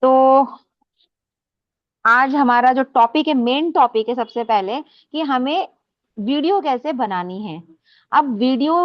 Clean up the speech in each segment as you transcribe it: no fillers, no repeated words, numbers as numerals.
तो आज हमारा जो टॉपिक है, मेन टॉपिक है सबसे पहले कि हमें वीडियो कैसे बनानी है। अब वीडियो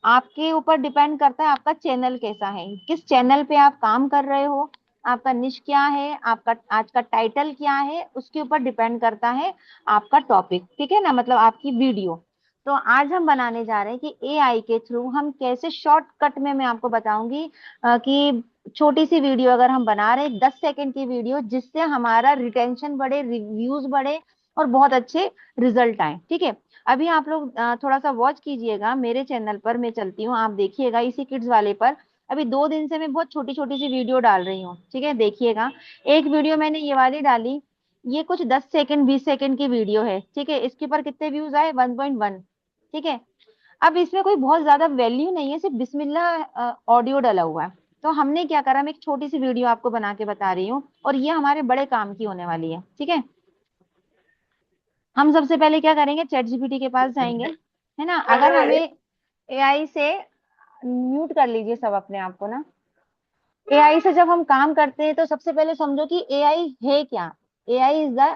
आपके ऊपर डिपेंड करता है, आपका चैनल कैसा है, किस चैनल पे आप काम कर रहे हो, आपका निश क्या है, आपका आज का टाइटल क्या है, उसके ऊपर डिपेंड करता है आपका टॉपिक। ठीक है ना, मतलब आपकी वीडियो। तो आज हम बनाने जा रहे हैं कि एआई के थ्रू हम कैसे शॉर्टकट में, मैं आपको बताऊंगी कि छोटी सी वीडियो अगर हम बना रहे हैं, 10 सेकंड की वीडियो, जिससे हमारा रिटेंशन बढ़े, रिव्यूज बढ़े और बहुत अच्छे रिजल्ट आए। ठीक है। अभी आप लोग थोड़ा सा वॉच कीजिएगा, मेरे चैनल पर मैं चलती हूँ, आप देखिएगा इसी किड्स वाले पर। अभी 2 दिन से मैं बहुत छोटी छोटी सी वीडियो डाल रही हूँ। ठीक है, देखिएगा। एक वीडियो मैंने ये वाली डाली, ये कुछ 10 सेकंड 20 सेकंड की वीडियो है। ठीक है, इसके ऊपर कितने व्यूज आए? 1.1। ठीक है। अब इसमें कोई बहुत ज्यादा वैल्यू नहीं है, सिर्फ बिस्मिल्लाह ऑडियो डला हुआ है। तो हमने क्या करा, मैं एक छोटी सी वीडियो आपको बना के बता रही हूँ, और ये हमारे बड़े काम की होने वाली है। ठीक है। हम सबसे पहले क्या करेंगे, चैट जीपीटी के पास जाएंगे, है ना। अगर हमें एआई से, म्यूट कर लीजिए सब अपने आप को ना। एआई से जब हम काम करते हैं तो सबसे पहले समझो कि एआई है क्या। AI is the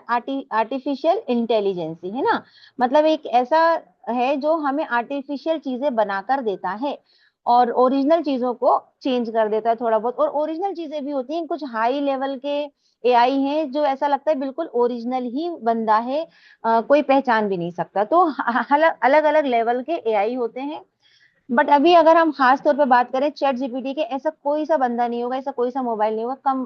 artificial intelligence, है ना। मतलब एक ऐसा है जो हमें आर्टिफिशियल चीजें बनाकर देता है और ओरिजिनल चीजों को चेंज कर देता है थोड़ा बहुत। और ओरिजिनल चीजें भी होती हैं, कुछ हाई लेवल के एआई हैं जो ऐसा लगता है बिल्कुल ओरिजिनल ही बंदा है, कोई पहचान भी नहीं सकता। तो अलग अलग लेवल के एआई होते हैं। बट अभी अगर हम खास तौर पे बात करें चैट जीपीटी के, ऐसा कोई सा बंदा नहीं होगा, ऐसा कोई सा मोबाइल नहीं होगा, कम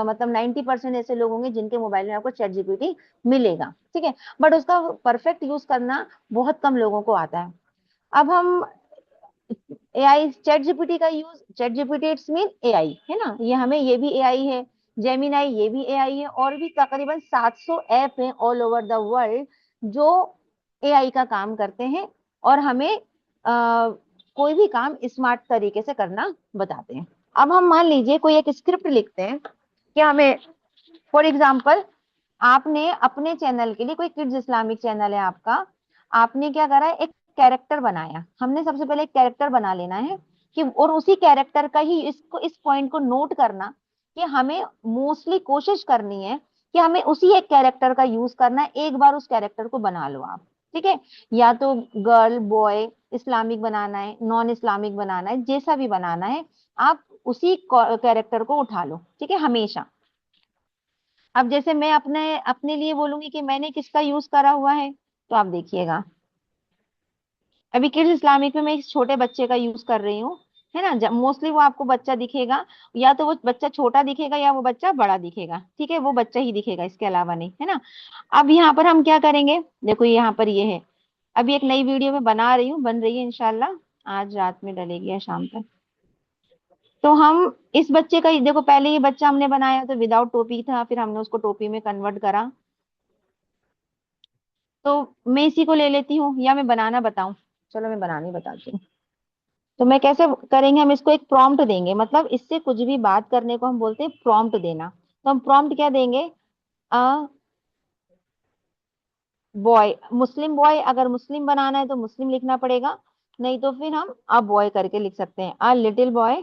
मतलब 90% ऐसे लोग होंगे जिनके मोबाइल में आपको चैट जीपीटी मिलेगा। ठीक है। बट उसका परफेक्ट यूज करना बहुत कम लोगों को आता है। अब हम एआई, चैट जीपीटी का use, chat GPT it's mean AI, है ना। ये हमें, ये भी एआई है। जेमिनाई, ये भी एआई है। और भी तकरीबन 700 ऐप हैं ऑल ओवर द वर्ल्ड जो एआई का काम करते हैं और हमें कोई भी काम स्मार्ट तरीके से करना बताते हैं। अब हम मान लीजिए कोई एक स्क्रिप्ट लिखते हैं कि हमें, फॉर एग्जाम्पल, आपने अपने चैनल के लिए, कोई किड्स इस्लामिक चैनल है आपका, आपने क्या करा है, एक कैरेक्टर बनाया। हमने सबसे पहले एक कैरेक्टर बना लेना है कि, और उसी कैरेक्टर का ही, इसको, इस पॉइंट को नोट करना कि हमें मोस्टली कोशिश करनी है कि हमें उसी एक कैरेक्टर का यूज करना है। एक बार उस कैरेक्टर को बना लो आप। ठीक है। या तो गर्ल बॉय, इस्लामिक बनाना है, नॉन इस्लामिक बनाना है, जैसा भी बनाना है, आप उसी कैरेक्टर को उठा लो। ठीक है, हमेशा। अब जैसे मैं अपने अपने लिए बोलूंगी कि मैंने किसका यूज करा हुआ है, तो आप देखिएगा। अभी किड्स इस्लामिक में मैं इस छोटे बच्चे का यूज कर रही हूँ, है ना। जब मोस्टली वो आपको बच्चा दिखेगा, या तो वो बच्चा छोटा दिखेगा या वो बच्चा बड़ा दिखेगा। ठीक है, वो बच्चा ही दिखेगा, इसके अलावा नहीं, है ना। अब यहाँ पर हम क्या करेंगे, देखो यहाँ पर ये है। अभी एक नई वीडियो में बना रही हूँ, बन रही है इंशाल्लाह, आज रात में डलेगी या शाम तक। तो हम इस बच्चे का देखो, पहले ये बच्चा हमने बनाया तो विदाउट टोपी था, फिर हमने उसको टोपी में कन्वर्ट करा। तो मैं इसी को ले लेती हूँ, या मैं बनाना बताऊं? चलो मैं बनानी बताती हूँ। तो मैं कैसे करेंगे, हम इसको एक प्रॉम्प्ट देंगे, मतलब इससे कुछ भी बात करने को हम बोलते हैं प्रॉम्प्ट देना। तो हम प्रॉम्प्ट क्या देंगे, अ बॉय, मुस्लिम बॉय, अगर मुस्लिम बनाना है तो मुस्लिम लिखना पड़ेगा, नहीं तो फिर हम अ बॉय करके लिख सकते हैं, a little boy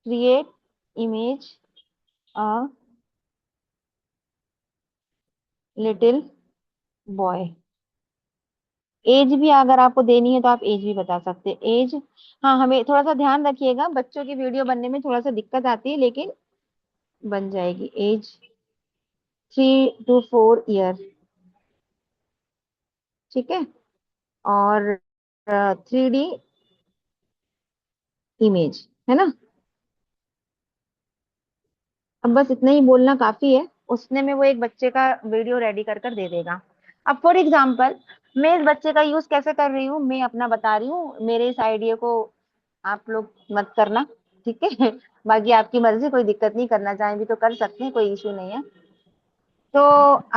create image a little boy. Age भी अगर आपको देनी है तो आप एज भी बता सकते हैं, एज। हाँ, हमें थोड़ा सा ध्यान रखिएगा, बच्चों की वीडियो बनने में थोड़ा सा दिक्कत आती है, लेकिन बन जाएगी। Age 3 to 4 year. ठीक है। और 3D इमेज, है ना। अब बस इतना ही बोलना काफी है, उसने में वो एक बच्चे का वीडियो रेडी कर कर दे देगा। अब फॉर एग्जाम्पल, मैं इस बच्चे का यूज कैसे कर रही हूँ, मैं अपना बता रही हूँ, मेरे इस आइडिया को आप लोग मत करना। ठीक है। बाकी आपकी मर्जी, कोई दिक्कत नहीं, करना चाहें भी तो कर सकते हैं, कोई इशू नहीं है। तो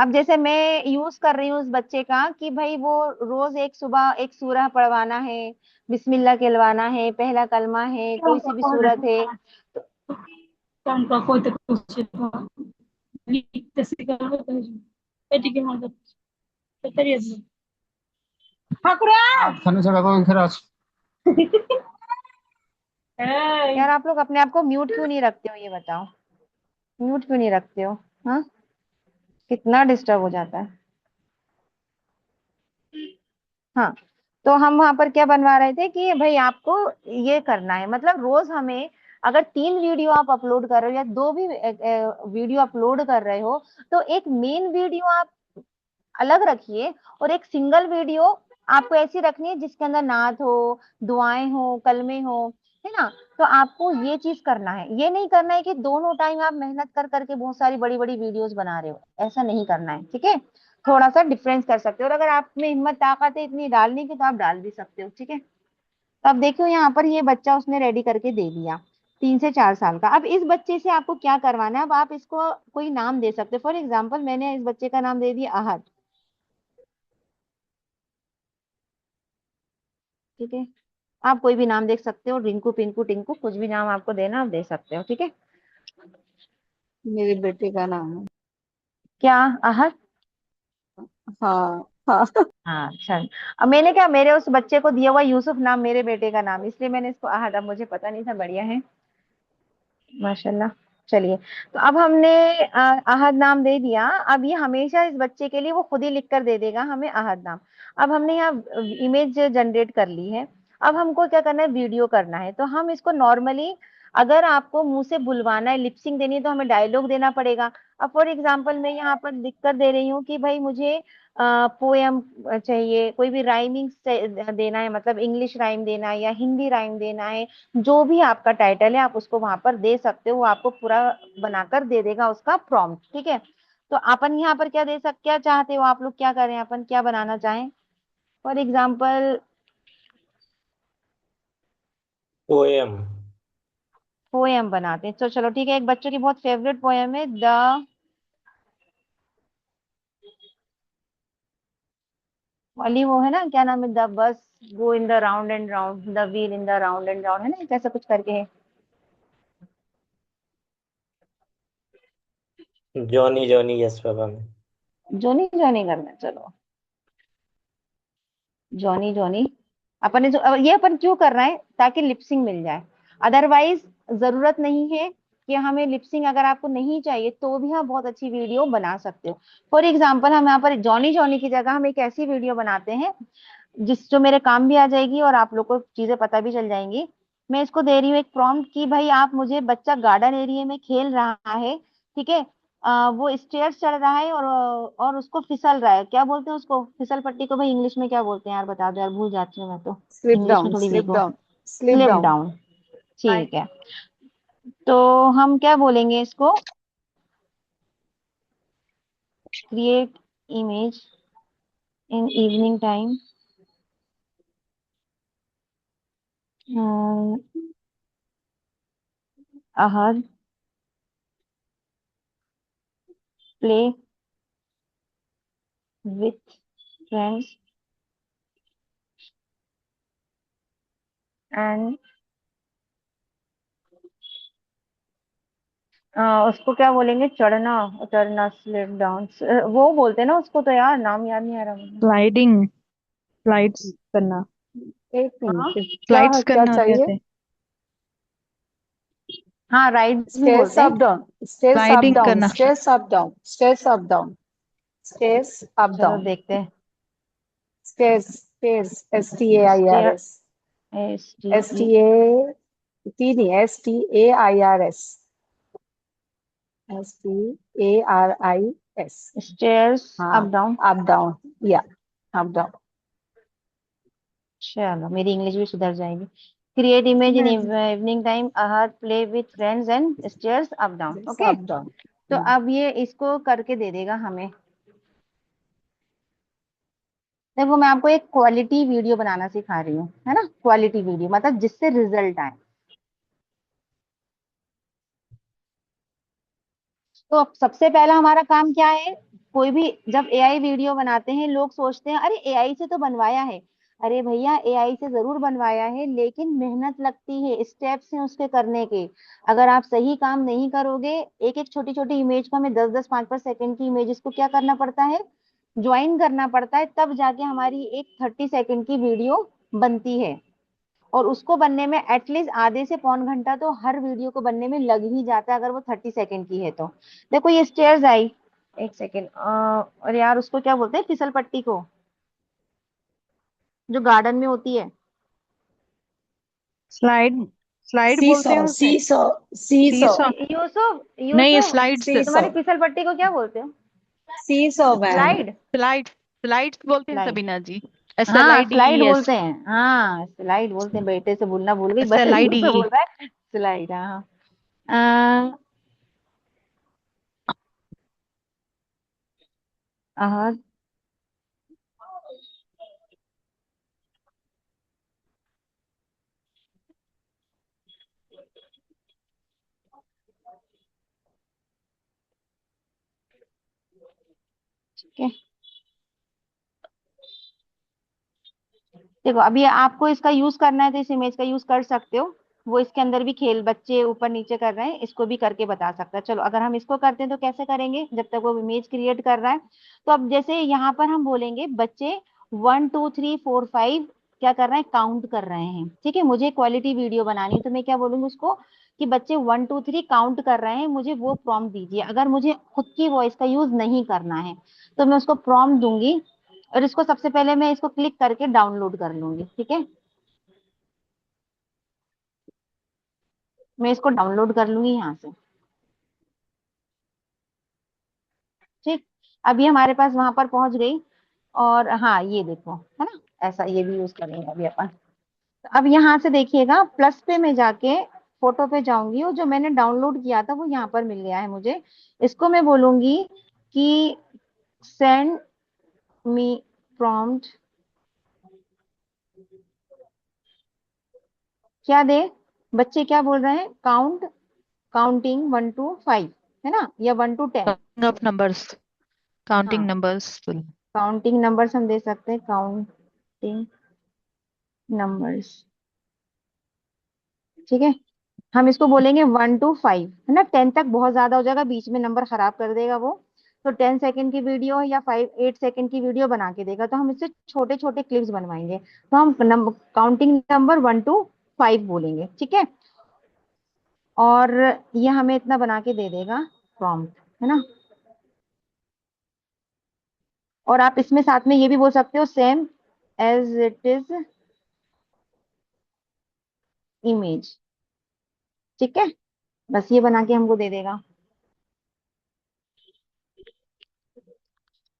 अब जैसे मैं यूज कर रही हूँ उस बच्चे का कि भाई वो रोज एक सुबह एक सूरह पढ़वाना है, बिस्मिल्लाह कहलवाना है, पहला कलमा है, कोई सी भी सूरत है। tanpa koy te kusito ligtas ikaw pwede ka mga baterya mo. Hakura! খানে ছাড়া কখন খেরা আছে है। यार आप लोग अपने आप को म्यूट क्यों नहीं रखते हो, ये बताओ, म्यूट क्यों नहीं रखते हो? हाँ, कितना डिस्टर्ब हो जाता है। हाँ, तो हम वहां पर क्या बनवा रहे थे कि भाई आपको ये करना है, मतलब रोज हमें, अगर 3 वीडियो आप अपलोड कर रहे हो या 2 भी वीडियो अपलोड कर रहे हो, तो एक मेन वीडियो आप अलग रखिए और एक सिंगल वीडियो आपको ऐसी रखनी है जिसके अंदर नात हो, दुआएं हो, कलमे हो, है ना। तो आपको ये चीज करना है, ये नहीं करना है कि दोनों टाइम आप मेहनत कर करके बहुत सारी बड़ी बड़ी वीडियोस बना रहे हो, ऐसा नहीं करना है, ठीक है। थोड़ा सा डिफरेंस कर सकते हो, और अगर आप में हिम्मत ताकत है इतनी डालने की तो आप डाल भी सकते हो, ठीक है। तो अब देखो यहाँ पर ये बच्चा उसने रेडी करके दे दिया, 3 से 4 साल का। अब इस बच्चे से आपको क्या करवाना है, अब आप इसको कोई नाम दे सकते हो। फॉर एग्जाम्पल मैंने इस बच्चे का नाम दे दिया अहद, ठीक है। आप कोई भी नाम देख सकते हो, रिंकू, पिंकू, टिंकू, कुछ भी नाम आपको देना आप दे सकते हो, ठीक है। मेरे बेटे का नाम है। क्या? अहद? हाँ हाँ। हाँ अच्छा। अब मैंने क्या, मेरे उस बच्चे को दिया हुआ यूसुफ नाम, मेरे बेटे का नाम, इसलिए मैंने इसको अहद, अब मुझे पता नहीं था, बढ़िया है, माशाल्लाह। चलिए, तो अब हमने अहद नाम दे दिया। अब ये हमेशा इस बच्चे के लिए वो खुद ही लिख कर दे देगा हमें अहद नाम। अब हमने यहाँ इमेज जनरेट कर ली है। अब हमको क्या करना है, वीडियो करना है। तो हम इसको नॉर्मली, अगर आपको मुंह से बुलवाना है, लिपसिंग देनी है, तो हमें डायलॉग देना पड़ेगा। अब फॉर एग्जाम्पल मैं यहाँ पर लिख कर दे रही हूँ कि भाई मुझे पोयम चाहिए, कोई भी राइमिंग देना है, मतलब इंग्लिश राइम देना है या हिंदी राइम देना है, जो भी आपका टाइटल है आप उसको वहां पर दे सकते हो, वो आपको पूरा बनाकर दे देगा उसका प्रॉम्प्ट, ठीक है। तो अपन यहाँ पर क्या दे क्या चाहते हो आप लोग, क्या करें, अपन क्या बनाना चाहें? For example poem. पोएम बनाते हैं, तो चलो ठीक है। एक बच्चों की बहुत फेवरेट पोएम है, द वाली, वो है ना, क्या नाम है, the bus go in the round and round, the wheel in the round and round, है ना, कैसा कुछ करके है। जॉनी जॉनी यस पापा में। जोनी जोनी करना है, चलो जॉनी जॉनी। अपन ने जो ये अपन क्यों कर रहे हैं, ताकि लिपसिंग मिल जाए। अदरवाइज जरूरत नहीं है कि हमें लिपसिंग, अगर आपको नहीं चाहिए तो भी हम बहुत अच्छी वीडियो बना सकते हो। फॉर एग्जाम्पल हम यहाँ पर जॉनी जॉनी की जगह हम एक ऐसी वीडियो बनाते हैं जो मेरे काम भी आ जाएगी और आप लोग को चीजें पता भी चल जाएंगी। मैं इसको दे रही हूँ एक प्रॉम्प्ट कि भाई आप मुझे, बच्चा गार्डन एरिया में खेल रहा है, ठीक है। वो स्टेयर्स चढ़ रहा है और उसको फिसल रहा है, क्या बोलते हैं उसको, फिसल पट्टी को भाई इंग्लिश में क्या बोलते हैं यार, बता दो यार, भूल जाती हूँ मैं तो, स्लिप इंग्लिश में डाउन, थोड़ी स्लिप वीक हूँ। Down, slip slip down. Down, ठीक है। तो हम क्या बोलेंगे इसको, create image in evening time, Ahad play with friends and, उसको क्या बोलेंगे, चढ़ना उतरना, स्लिप डाउन, वो बोलते हैं ना उसको, तो यार नाम याद नहीं आ रहा मुझे। स्लाइडिंग, स्लाइड्स करना, एक हाँ, मिनट, क्या स्लाइड्स क्या करना चाहिए? कहते हैं। हाँ राइड भी स्टेयर्स बोलते अप हैं। Down, stairs up sliding down, करना। Stairs up down, stairs up down, stairs up चलो डाउन, देखते हैं। Stairs, stairs, S T A I R stair, S, S T S E, T A, T नहीं, S T A I R S, S T A R I S. Stairs हाँ, up down. Up down, या up down. चलो मेरी English भी सुधर जाएगी। Create image in evening time, Ahad play with friends and stairs up down, okay. Up down. तो अब ये इसको करके दे देगा हमें। देखो मैं आपको एक क्वालिटी वीडियो बनाना सिखा रही हूँ, है ना, क्वालिटी वीडियो मतलब जिससे रिजल्ट आए। तो अब सबसे पहला हमारा काम क्या है, कोई भी जब एआई वीडियो बनाते हैं लोग सोचते हैं अरे एआई से तो बनवाया है। अरे भैया एआई से जरूर बनवाया है, लेकिन मेहनत लगती है, स्टेप्स हैं उसके करने के। अगर आप सही काम नहीं करोगे, एक एक छोटी छोटी इमेज को हमें 10-10 5-5 सेकंड की इमेज को क्या करना पड़ता है, ज्वाइन करना पड़ता है, तब जाके हमारी एक 30 सेकंड की वीडियो बनती है। और उसको बनने में एटलीस्ट आधे से पौन घंटा तो हर वीडियो को बनने में लग ही जाता है, अगर वो 30 सेकंड की है तो। देखो ये स्टेयर्स आई, एक सेकेंड, और यार उसको क्या बोलते हैं, फिसल पट्टी को, जो गार्डन में होती है। स्लाइड, स्लाइड बोलते हैं seesaw, उसे। seesaw, seesaw, seesaw. यूसुफ, नहीं, यूसुफ, स्लाइड्स। तुम्हारी seesaw, फिसल पट्टी को क्या बोलते हो? seesaw, ma'am. Slide. Slides, slides बोलते हैं स्लाइड, सबीना जी। एस एल हाँ I D slide E S. बोलते हैं, हाँ स्लाइड बोलते हैं, बेटे से बोलना भूल गई, एस एल आई डी यूसुफ ई। बोल रहा है स्लाइड। हाँ हाँ, ठीक है। देखो अभी आपको इसका यूज करना है तो इस इमेज का यूज कर सकते हो। वो इसके अंदर भी खेल, बच्चे ऊपर नीचे कर रहे हैं, इसको भी करके बता सकता है। चलो अगर हम इसको करते हैं तो कैसे करेंगे, जब तक वो इमेज क्रिएट कर रहा है। तो अब जैसे यहाँ पर हम बोलेंगे बच्चे 1 2 3 4 5 क्या कर रहे हैं, काउंट कर रहे हैं। ठीक है, मुझे क्वालिटी वीडियो बनानी है तो मैं क्या बोलूंगी उसको, कि बच्चे 1 2 3 काउंट कर रहे हैं, मुझे वो प्रॉम्प्ट दीजिए। अगर मुझे खुद की वॉइस का यूज नहीं करना है तो मैं उसको प्रॉम्प्ट दूंगी, और इसको सबसे पहले मैं इसको क्लिक करके डाउनलोड कर लूंगी। ठीक है, मैं इसको डाउनलोड कर लूंगी यहाँ से। ठीक, अभी हमारे पास वहां पर पहुंच गई। और हाँ ये देखो, है ना, ऐसा ये भी यूज करेंगे अभी अपन। तो अब यहाँ से देखिएगा, प्लस पे मैं जाके फोटो पे जाऊंगी, और जो मैंने डाउनलोड किया था वो यहाँ पर मिल गया है मुझे। इसको मैं बोलूंगी कि सेंड मी प्रॉम्प्ट, क्या दे, बच्चे क्या बोल रहे हैं, काउंट, काउंटिंग 1 to 5, है ना, या 1 to 10। ऑफ नंबर्स, काउंटिंग हाँ, नंबर्स। काउंटिंग नंबर्स हम दे सकते हैं, काउंटिंग नंबर्स। ठीक है, हम इसको बोलेंगे 1 to 5, है ना, 10 तक बहुत ज्यादा हो जाएगा, बीच में नंबर खराब कर देगा वो। तो 10 सेकेंड की वीडियो या 8 सेकेंड की वीडियो बना के देगा, तो हम इससे छोटे छोटे क्लिप्स बनवाएंगे। तो हम काउंटिंग नंबर 1 to 5 बोलेंगे। ठीक है, और ये हमें इतना बना के दे देगा प्रॉम्प्ट, है ना। और आप इसमें साथ में ये भी बोल सकते हो, same as it is image. ठीक है, बस ये बना के हमको दे देगा।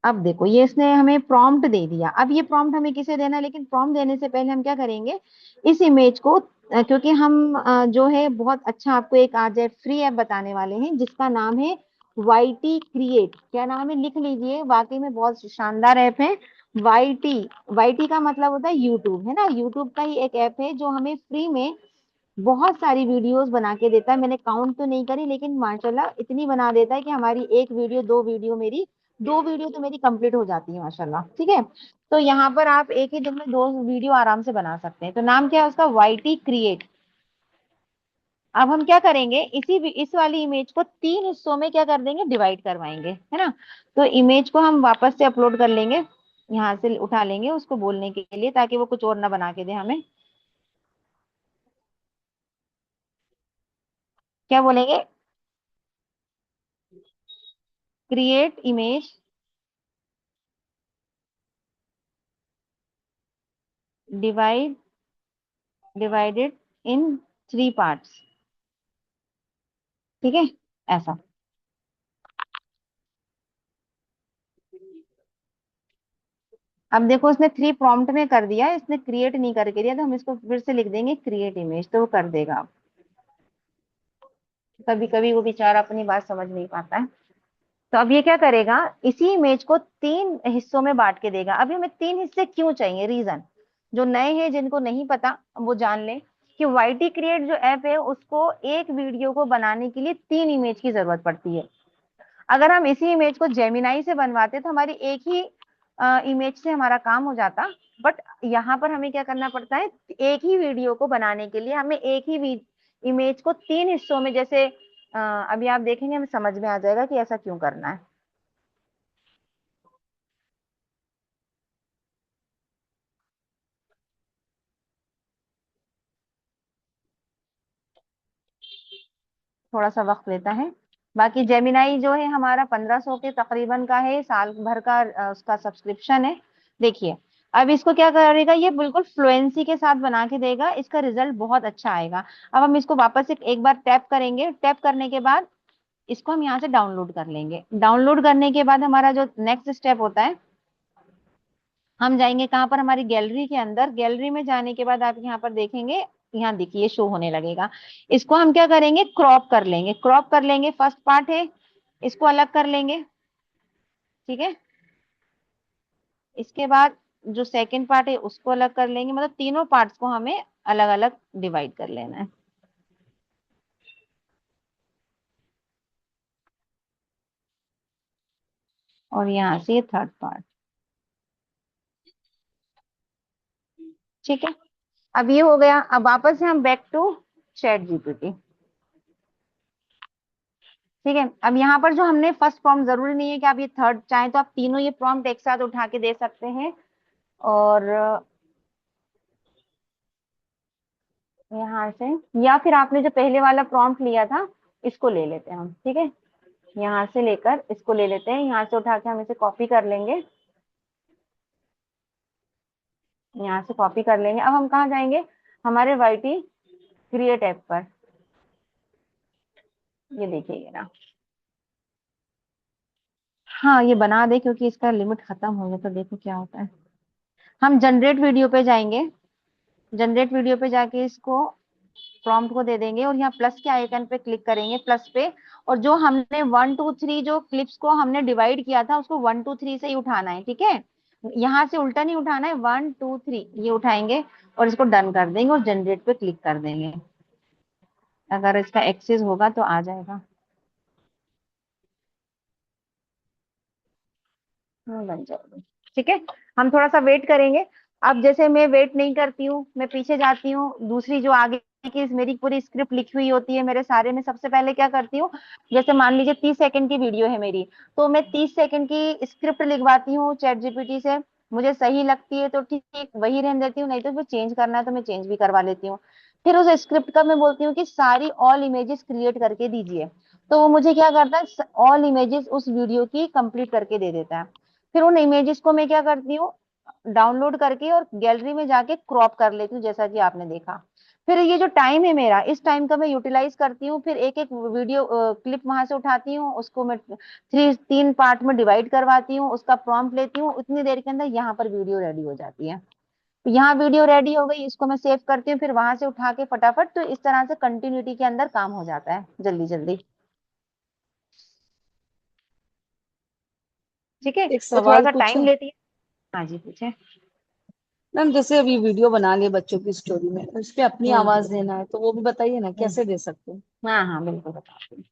अब देखो ये इसने हमें प्रॉम्प्ट दे दिया। अब ये प्रॉम्प्ट हमें किसे देना है, लेकिन प्रॉम्प्ट देने से पहले हम क्या करेंगे, इस इमेज को, क्योंकि हम जो है बहुत अच्छा आपको एक आज फ्री ऐप बताने वाले हैं जिसका नाम है वाईटी क्रिएट। क्या नाम है, लिख लीजिए, वाकई में बहुत शानदार ऐप है। वाईटी, वाईटी का मतलब होता है यूट्यूब, है ना, यूट्यूब का ही एक ऐप है जो हमें फ्री में बहुत सारी वीडियोस बना के देता है। मैंने काउंट तो नहीं करी, लेकिन माशाल्लाह इतनी बना देता है कि हमारी एक वीडियो, दो वीडियो, मेरी दो वीडियो तो मेरी कंप्लीट हो जाती है माशाल्लाह। ठीक है, तो यहाँ पर आप एक ही दिन में दो वीडियो आराम से बना सकते हैं। तो नाम क्या है उसका, वाईटी क्रिएट। अब हम क्या करेंगे, इस वाली इमेज को 3 हिस्सों में क्या कर देंगे, डिवाइड करवाएंगे, है ना। तो इमेज को हम वापस से अपलोड कर लेंगे, यहाँ से उठा लेंगे उसको बोलने के लिए, ताकि वो कुछ और ना बना के दे हमें। क्या बोलेंगे, create image divide divided in 3 parts. ठीक है, ऐसा। अब देखो उसने 3 प्रॉम्प्ट में कर दिया, इसने क्रिएट नहीं करके दिया, तो हम इसको फिर से लिख देंगे क्रिएट इमेज, तो वो कर देगा। कभी कभी वो बेचारा अपनी बात समझ नहीं पाता है। तो अब ये क्या करेगा, इसी इमेज को 3 हिस्सों में बांट के देगा। अभी हमें 3 हिस्से क्यों चाहिए, रीजन, जो नए हैं जिनको नहीं पता वो जान ले, कि वाईटी क्रिएट जो ऐप है उसको एक वीडियो को बनाने के लिए 3 इमेज की जरूरत पड़ती है। अगर हम इसी इमेज को जेमिनाई से बनवाते तो हमारी एक ही इमेज से हमारा काम हो जाता। बट यहाँ पर हमें क्या करना पड़ता है, एक ही वीडियो को बनाने के लिए हमें एक ही इमेज को 3 हिस्सों में, जैसे अभी आप देखेंगे हमें समझ में आ जाएगा कि ऐसा क्यों करना है। थोड़ा सा वक्त लेता है। बाकी जेमिनाई जो है हमारा 1500 के तकरीबन का है, साल भर का उसका सब्सक्रिप्शन है। देखिए अब इसको क्या करेगा, ये बिल्कुल फ्लुएंसी के साथ बना के देगा, इसका रिजल्ट बहुत अच्छा आएगा। अब हम इसको वापस से एक बार टैप करेंगे, टैप करने के बाद इसको हम यहाँ से डाउनलोड कर लेंगे। डाउनलोड करने के बाद हमारा जो नेक्स्ट स्टेप होता है, हम जाएंगे कहाँ पर, हमारी गैलरी के अंदर। गैलरी में जाने के बाद आप यहाँ पर देखेंगे, यहाँ देखिए शो होने लगेगा। इसको हम क्या करेंगे, क्रॉप कर लेंगे। क्रॉप कर लेंगे, फर्स्ट पार्ट है इसको अलग कर लेंगे, ठीक है। इसके बाद जो सेकंड पार्ट है उसको अलग कर लेंगे, मतलब तीनों पार्ट्स को हमें अलग अलग डिवाइड कर लेना है। और यहाँ से ये थर्ड पार्ट, ठीक है। अब ये हो गया। अब वापस से हम बैक टू चैट जीपीटी, ठीक है। अब यहाँ पर जो हमने फर्स्ट प्रॉम्प्ट, जरूरी नहीं है कि आप ये थर्ड चाहें तो आप तीनों ये प्रॉम्प्ट एक साथ उठा के दे सकते हैं। और यहाँ से, या फिर आपने जो पहले वाला प्रॉम्प्ट लिया था इसको ले लेते हैं हम, ठीक है। यहाँ से लेकर इसको ले लेते हैं, यहाँ से उठा के हम इसे कॉपी कर लेंगे, यहाँ से कॉपी कर लेंगे। अब हम कहाँ जाएंगे, हमारे वाईटी क्रिएट ऐप पर। ये देखिए ना, हाँ ये बना दे क्योंकि इसका लिमिट खत्म हो गया, तो देखो क्या होता है। हम जनरेट वीडियो पे जाएंगे, जनरेट वीडियो पे जाके इसको प्रॉम्प्ट को दे देंगे और यहाँ प्लस के आइकन पे क्लिक करेंगे, प्लस पे। और जो हमने 1 2 3 जो क्लिप्स को हमने डिवाइड किया था उसको 1 2 3 से ही उठाना है, ठीक है। यहाँ से उल्टा नहीं उठाना है, 1 2 3 ये उठाएंगे और इसको डन कर देंगे और जनरेट पे क्लिक कर देंगे। अगर इसका एक्सेस होगा तो आ जाएगा। बन जाएगी, ठीक है। हम थोड़ा सा वेट करेंगे। अब जैसे मैं वेट नहीं करती हूँ, मैं पीछे जाती हूँ, दूसरी जो आगे की मेरी पूरी स्क्रिप्ट लिखी हुई होती है मेरे सारे में, सबसे पहले क्या करती हूँ, जैसे मान लीजिए 30 सेकंड की वीडियो है मेरी, तो मैं 30 सेकंड की स्क्रिप्ट लिखवाती हूँ चैट जीपीटी से। मुझे सही लगती है तो ठीक वही रहने देती हूँ, नहीं तो फिर चेंज करना है तो मैं चेंज भी करवा लेती हूँ। फिर उस स्क्रिप्ट का मैं बोलती हूँ कि सारी ऑल इमेजेस क्रिएट करके दीजिए, तो वो मुझे क्या करता है, ऑल इमेजेस उस वीडियो की कंप्लीट करके दे देता है। फिर उन इमेजेस को मैं क्या करती हूँ, डाउनलोड करके और गैलरी में जाके क्रॉप कर लेती हूँ, जैसा कि आपने देखा। फिर ये जो टाइम है मेरा, इस टाइम का मैं यूटिलाइज करती हूँ, फिर एक एक वीडियो क्लिप वहां से उठाती हूँ, उसको मैं 3 पार्ट में डिवाइड करवाती हूँ, उसका प्रॉम्प्ट लेती हूँ, उतनी देर के अंदर यहाँ पर वीडियो रेडी हो जाती है। तो यहाँ वीडियो रेडी हो गई, इसको मैं सेव करती हूँ, फिर वहां से उठा के फटाफट, तो इस तरह से कंटिन्यूटी के अंदर काम हो जाता है जल्दी जल्दी, ठीक है। एक तो थोड़ा सवाल सा टाइम पूछूं? लेती है। हाँ जी पूछे। मैम जैसे अभी वीडियो बना लिए बच्चों की स्टोरी में, उस पे अपनी हम्म आवाज देना है तो वो भी बताइए ना, हम्म। कैसे दे सकते हैं? हाँ हाँ बिल्कुल बताती हूँ।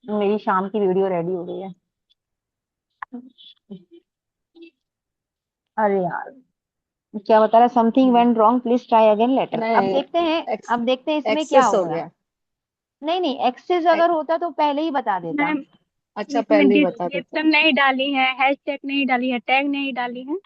मेरी शाम की वीडियो रेडी हो गई है। अरे यार, क्या बता रहा है, something went wrong please try again later. अब नहीं, देखते हैं, एक्स, अब देखते हैं इसमें क्या एक्सेस हो हो रहा है। गया। नहीं नहीं, एक्सेस अगर होता तो पहले ही बता देता। मैम अच्छा, इसमें पहले ही बता देते डिस्क्रिप्शन हैं। नहीं डाली है, हैशटैग नहीं डाली है, टैग नहीं डाली है।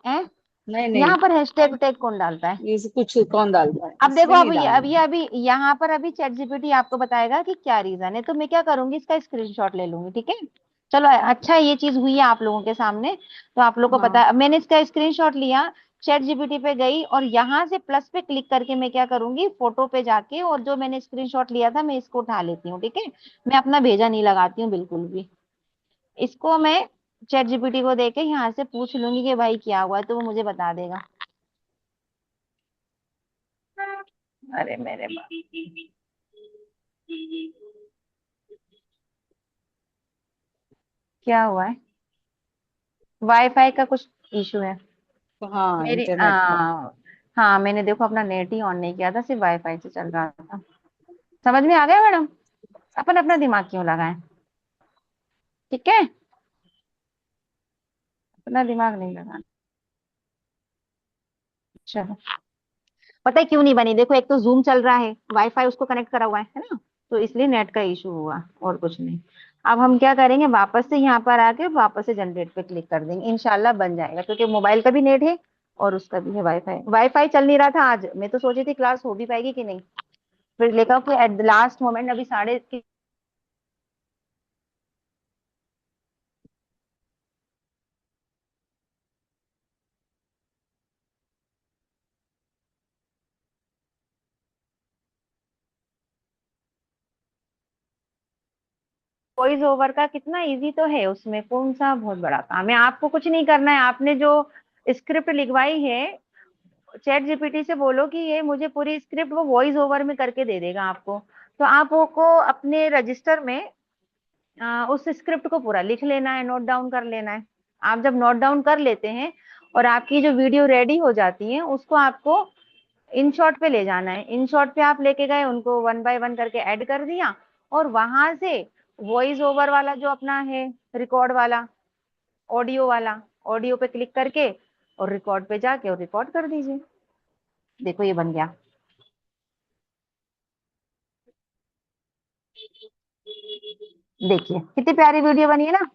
है, नहीं नहीं, यहाँ पर हैशटैग टैग कौन डालता है। ये कुछ कौन डाल रहा है, अब देखो, इसमें नहीं डालना है। अभी यहाँ पर अभी चैट जीपीटी आपको बताएगा कि क्या रीजन है, तो मैं क्या करूंगी, इसका स्क्रीनशॉट ले लूंगी, ठीक है। चलो अच्छा ये चीज हुई है आप लोगों के सामने, तो आप लोगों को पता हाँ, है। अब मैंने इसका स्क्रीनशॉट लिया, चैट जीपीटी पे गई और यहाँ से प्लस पे क्लिक करके मैं क्या करूंगी, फोटो पे जाके, और जो मैंने स्क्रीनशॉट लिया था मैं इसको उठा लेती हूँ, ठीक है। मैं अपना भेजा नहीं लगाती हूँ बिल्कुल भी। इसको मैं चैट जीपीटी को देके यहाँ से पूछ लूंगी कि भाई क्या हुआ है, तो वो मुझे बता देगा। अरे मेरे बाप, क्या हुआ है, वाईफाई का कुछ इशू है तो हाँ, मेरी। इंटरनेट का। हाँ मैंने देखो अपना नेट ही ऑन नहीं किया था, सिर्फ वाईफाई से चल रहा था। समझ में आ गया मैडम, अपन अपना दिमाग क्यों लगाएं, ठीक है। अपना दिमाग नहीं लगाना। चलो, पता है क्यों नहीं बनी, देखो एक तो जूम चल रहा है, वाईफाई उसको कनेक्ट करा हुआ है ना, तो इसलिए नेट का इशू हुआ और कुछ नहीं। अब हम क्या करेंगे, वापस से यहाँ पर आके वापस से जनरेट पे क्लिक कर देंगे, इंशाल्लाह बन जाएगा, क्योंकि मोबाइल का भी नेट है और उसका भी है वाईफाई। वाईफाई चल नहीं रहा था आज, मैं तो सोची थी क्लास हो भी पाएगी कि नहीं, फिर देखा कि एट द लास्ट मोमेंट अभी साढ़े वॉइस ओवर का कितना इजी तो है, उसमें कौन सा बहुत बड़ा काम है, आपको कुछ नहीं करना है। आपने जो स्क्रिप्ट लिखवाई है, चैट जीपीटी से बोलो कि ये मुझे पूरी स्क्रिप्ट वो वॉइस ओवर में करके दे देगा आपको। तो आप वो को अपने रजिस्टर में उस स्क्रिप्ट को पूरा लिख लेना है, नोट डाउन कर लेना है। आप जब नोट डाउन कर लेते हैं और आपकी जो वीडियो रेडी हो जाती है, उसको आपको इन शॉट पे ले जाना है। इन शॉट पे आप लेके गए, उनको वन बाय वन करके ऐड कर दिया, और वहां से वॉइस ओवर वाला जो अपना है, रिकॉर्ड वाला, ऑडियो वाला, ऑडियो पे क्लिक करके और रिकॉर्ड पे जाके और रिकॉर्ड कर दीजिए। देखो ये बन गया। देखिए कितनी प्यारी वीडियो बनी है ना,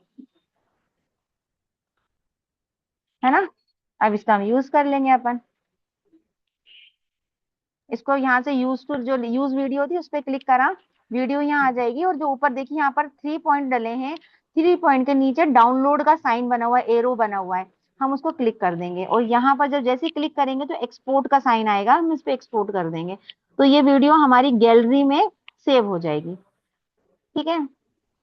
है ना। अब इसका हम यूज कर लेंगे अपन। इसको यहाँ से यूज टू, जो यूज वीडियो थी उस पर क्लिक करा, वीडियो यहाँ आ जाएगी, और जो ऊपर देखिए यहाँ पर 3 पॉइंट डले हैं, 3 पॉइंट के नीचे डाउनलोड का साइन बना हुआ है, एरो बना हुआ है, हम उसको क्लिक कर देंगे, और यहाँ पर जब जैसे ही क्लिक करेंगे तो एक्सपोर्ट का साइन आएगा, हम इस पे एक्सपोर्ट कर देंगे, तो ये वीडियो हमारी गैलरी में सेव हो जाएगी। ठीक है।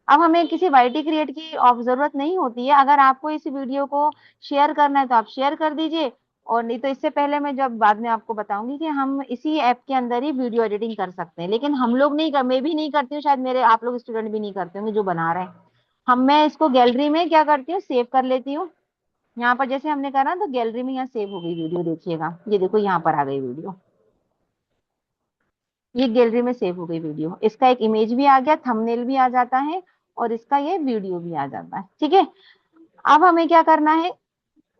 अब हमें किसी वाईटी क्रिएट की जरूरत नहीं होती है। अगर आपको इस वीडियो को शेयर करना है तो आप शेयर कर दीजिए, और नहीं तो इससे पहले मैं जब बाद में आपको बताऊंगी कि हम इसी ऐप के अंदर ही वीडियो एडिटिंग कर सकते हैं, लेकिन हम लोग नहीं कर, मैं भी नहीं करती हूँ, शायद मेरे आप लोग स्टूडेंट भी नहीं करते होंगे जो बना रहे हैं। मैं इसको गैलरी में क्या करती हूँ, सेव कर लेती हूँ। यहाँ पर जैसे हमने करा तो गैलरी में यहाँ सेव हो गई वीडियो, देखिएगा ये देखो यहाँ पर आ गई वीडियो, ये गैलरी में सेव हो गई वीडियो। इसका एक इमेज भी आ गया, थंबनेल भी आ जाता है, और इसका ये वीडियो भी आ जाता है। ठीक है। अब हमें क्या करना है,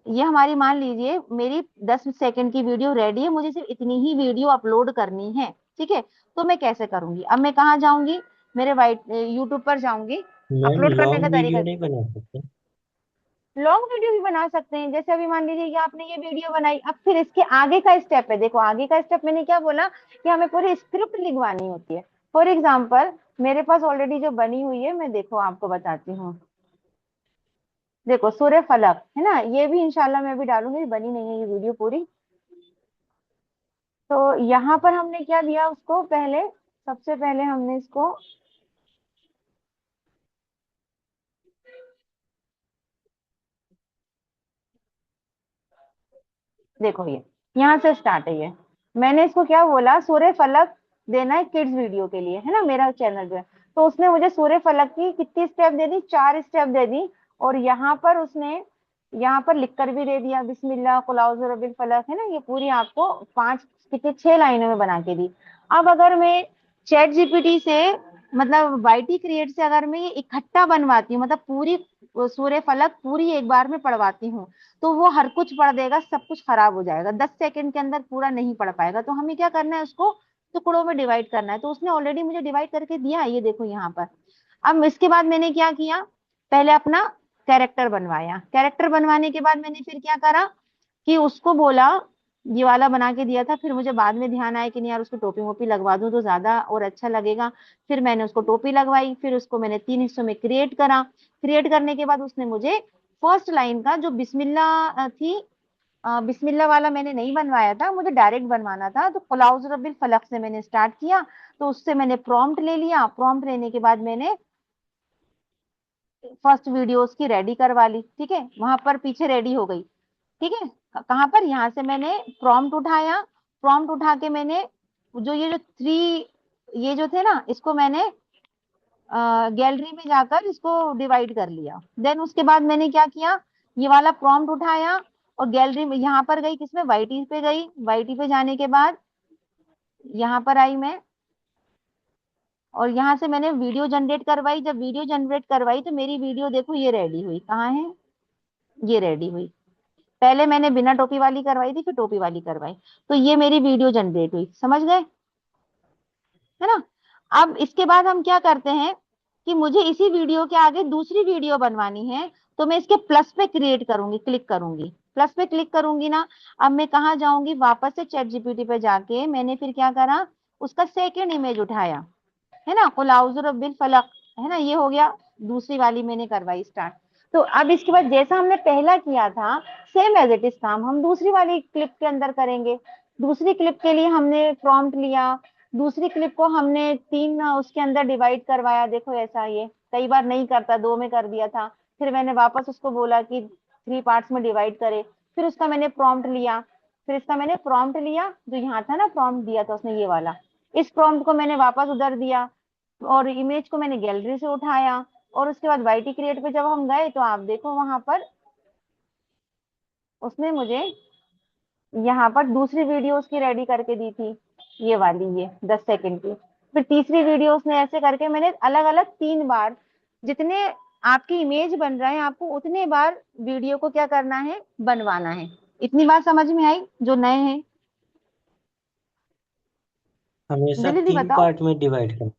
ये हमारी मान लीजिए मेरी 10 सेकंड की वीडियो रेडी है, मुझे सिर्फ इतनी ही वीडियो अपलोड करनी है। ठीक है। तो मैं कैसे करूंगी, अब मैं कहाँ जाऊंगी, मेरे वाइट यूट्यूब पर जाऊंगी। मैम अपलोड करने का लॉन्ग तरीका, वीडियो नहीं बना सकते? लॉन्ग वीडियो भी बना सकते हैं। जैसे अभी मान लीजिए कि आपने ये वीडियो बनाई, अब फिर इसके आगे का स्टेप है, देखो आगे का स्टेप मैंने क्या बोला कि हमें पूरी स्क्रिप्ट लिखवानी होती है। फॉर एग्जाम्पल मेरे पास ऑलरेडी जो बनी हुई है, मैं देखो आपको बताती हूँ। देखो सूर्य फलक है ना, ये भी इंशाल्लाह मैं भी डालूंगी, बनी नहीं है ये वीडियो पूरी। तो यहाँ पर हमने क्या दिया उसको, पहले सबसे पहले हमने इसको, देखो ये यहाँ से स्टार्ट है ये, मैंने इसको क्या बोला, सूर्य फलक देना है किड्स वीडियो के लिए, है ना, मेरा चैनल जो है। तो उसने मुझे सूर्य फलक की कितनी स्टेप दे दी, 4 स्टेप दे दी, और यहाँ पर उसने यहाँ पर लिखकर भी दे दिया, बिस्मिल्लाह कुल औज़ु बिरब्बिल फलक, है ना, ये पूरी आपको 6 लाइनों में बना के दी। अब अगर मैं चैट जीपीटी से, मतलब वाईटी क्रिएट से अगर मैं ये इकट्ठा बनवाती हूँ, मतलब पूरी सूर्य फलक पूरी एक बार में पढ़वाती हूँ, तो वो हर कुछ पढ़ देगा, सब कुछ खराब हो जाएगा, 10 सेकंड के अंदर पूरा नहीं पढ़ पाएगा। तो हमें क्या करना है, उसको टुकड़ों में डिवाइड करना है, तो उसने ऑलरेडी मुझे डिवाइड करके दिया है, ये देखो यहाँ पर। अब इसके बाद मैंने क्या किया, पहले अपना कैरेक्टर बनवाया, कैरेक्टर बनवाने के बाद मैंने फिर क्या करा कि उसको बोला, ये वाला बना के दिया था, फिर मुझे बाद में ध्यान आया कि नहीं यार उसको टोपी वोपी लगवा दूं तो ज्यादा और अच्छा लगेगा, फिर मैंने उसको टोपी लगवाई, फिर उसको मैंने 3 हिस्सों में क्रिएट करा। क्रिएट करने के बाद उसने मुझे फर्स्ट लाइन का जो बिस्मिल्लाह थी, बिस्मिल्लाह वाला मैंने नहीं बनवाया था, मुझे डायरेक्ट बनवाना था, तो कुल औज़ु बिरब्बिल फलक से मैंने स्टार्ट किया। तो उससे मैंने प्रॉम्प्ट ले लिया, प्रॉम्प्ट लेने के बाद मैंने फर्स्ट वीडियो उसकी रेडी करवा ली। ठीक है, वहां पर पीछे रेडी हो गई। ठीक है, कहाँ पर, यहाँ से मैंने प्रॉम्प्ट उठाया, प्रॉम्प्ट उठा के मैंने जो ये जो 3, ये जो थे ना, इसको मैंने गैलरी में जाकर इसको डिवाइड कर लिया। देन उसके बाद मैंने क्या किया, ये वाला प्रॉम्प्ट उठाया और गैलरी में यहाँ पर गई, किसमें, वाईटी पे गई। वाईटी पे जाने के बाद यहाँ पर आई मैं, और यहाँ से मैंने वीडियो जनरेट करवाई। जब वीडियो जनरेट करवाई तो मेरी वीडियो देखो ये रेडी हुई, कहाँ है, ये रेडी हुई। पहले मैंने बिना टोपी वाली करवाई थी, फिर टोपी वाली करवाई, तो ये मेरी वीडियो जनरेट हुई, समझ गए, है ना। अब इसके बाद हम क्या करते हैं, कि मुझे इसी वीडियो के आगे दूसरी वीडियो बनवानी है, तो मैं इसके प्लस पे क्रिएट करूंगी, क्लिक करूंगी, प्लस पे क्लिक करूंगी ना। अब मैं कहाँ जाऊंगी, वापस से चैट जीपीटी पे जाके मैंने फिर क्या करा, उसका सेकेंड इमेज उठाया, है ना, कुल आउज़ु रब्बिल फलक, है ना, ये हो गया, दूसरी वाली मैंने करवाई स्टार्ट। तो अब इसके बाद जैसा हमने पहला किया था, सेम एज इट इज काम हम दूसरी वाली क्लिप के अंदर करेंगे। दूसरी क्लिप के लिए हमने प्रॉम्प्ट लिया, दूसरी क्लिप को हमने तीन उसके अंदर डिवाइड करवाया, देखो ऐसा, ये कई बार नहीं करता, दो में कर दिया था, फिर मैंने वापस उसको बोला कि थ्री पार्ट्स में डिवाइड करे, फिर उसका मैंने प्रॉम्प्ट लिया, फिर इसका मैंने प्रॉम्प्ट लिया, जो यहाँ था ना प्रॉम्प्ट दिया था उसने, ये वाला, इस प्रॉम्प्ट को मैंने वापस उधर दिया, और इमेज को मैंने गैलरी से उठाया, और उसके बाद वाईटी क्रिएट पे जब हम गए तो आप देखो वहां पर उसने मुझे यहाँ पर दूसरी वीडियो उसकी रेडी करके दी थी, ये वाली, ये 10 सेकंड की। फिर तीसरी वीडियो उसने ऐसे करके, मैंने अलग अलग 3 बार, जितने आपकी इमेज बन रहा है आपको उतने बार वीडियो को क्या करना है, बनवाना है। इतनी बात समझ में आई जो नए हैं? हमेशा जल्दी 3 बताओ। पार्ट में डिवाइड करना।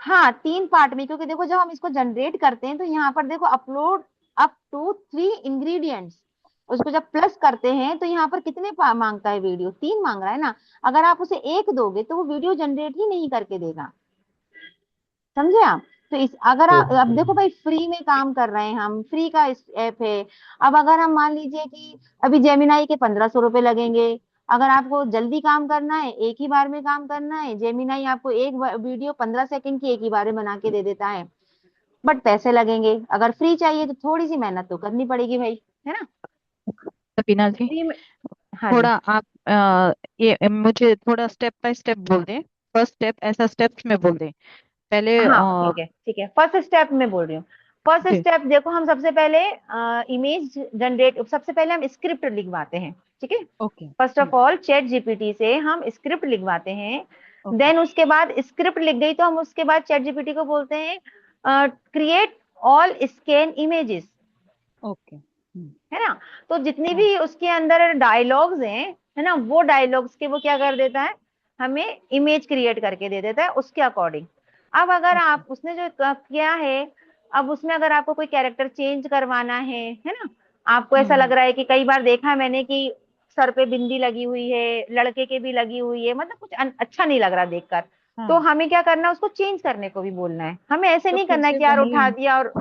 हाँ, 3 पार्ट में, क्योंकि देखो जब हम इसको जनरेट करते हैं तो यहाँ पर देखो अपलोड अप टू 3 इंग्रेडिएंट्स, उसको जब प्लस करते हैं तो यहाँ पर कितने मांगता है, वीडियो 3 मांग रहा है ना। अगर आप उसे एक दोगे तो वो वीडियो जनरेट ही नहीं करके देगा, समझे आप? तो इस अगर आप, अब ओके। देखो भाई फ्री में काम कर रहे हैं हम, फ्री का इस ऐप है। अब अगर हम मान लीजिए कि अभी जेमिनाई के 1500 रुपए लगेंगे, अगर आपको जल्दी काम करना है, एक ही बार में काम करना है, जेमिनाई आपको एक वीडियो 15 सेकंड की एक ही बार में बना के दे देता है, बट पैसे लगेंगे। अगर फ्री चाहिए तो थोड़ी सी मेहनत तो करनी पड़ेगी भाई, है ना। सपीना जी, फ्री में, हाँ जी। थोड़ा आप ये मुझे थोड़ा स्टेप बाय स्टेप बोल दें। फर्स्ट स्टेप ऐसा स्टेप्स में बोल दें पहले। हाँ ठीक है, ठीक है, फर्स्ट स्टेप में बोल रही हूँ। फर्स्ट जी। स्टेप देखो, हम सबसे पहले इमेज जनरेट, सबसे पहले हम स्क्रिप्ट लिखवाते हैं, ठीक है। Okay. First of all chat GPT से हम स्क्रिप्ट लिखवाते हैं। ओके। देन उसके बाद स्क्रिप्ट लिख गई तो हम उसके बाद चैट जीपीटी को बोलते हैं create all scan images, okay. है ना। तो जितनी हाँ। भी उसके अंदर डायलॉग्स हैं, है ना, वो डायलॉग्स के वो क्या कर देता है, हमें इमेज क्रिएट करके दे देता है उसके अकॉर्डिंग। अब अगर ओके। आप उसने जो किया है, अब उसमें अगर आपको कोई कैरेक्टर चेंज करवाना है ना, आपको ऐसा लग हम्म। रहा है कि कई बार देखा है मैंने कि सर पे बिंदी लगी हुई है, लड़के के भी लगी हुई है, मतलब कुछ अच्छा नहीं लग रहा देखकर, तो हाँ, हमें क्या करना है, उसको चेंज करने को भी बोलना है, हमें ऐसे तो नहीं फिर करना है से कि यार वही। उठा दिया और,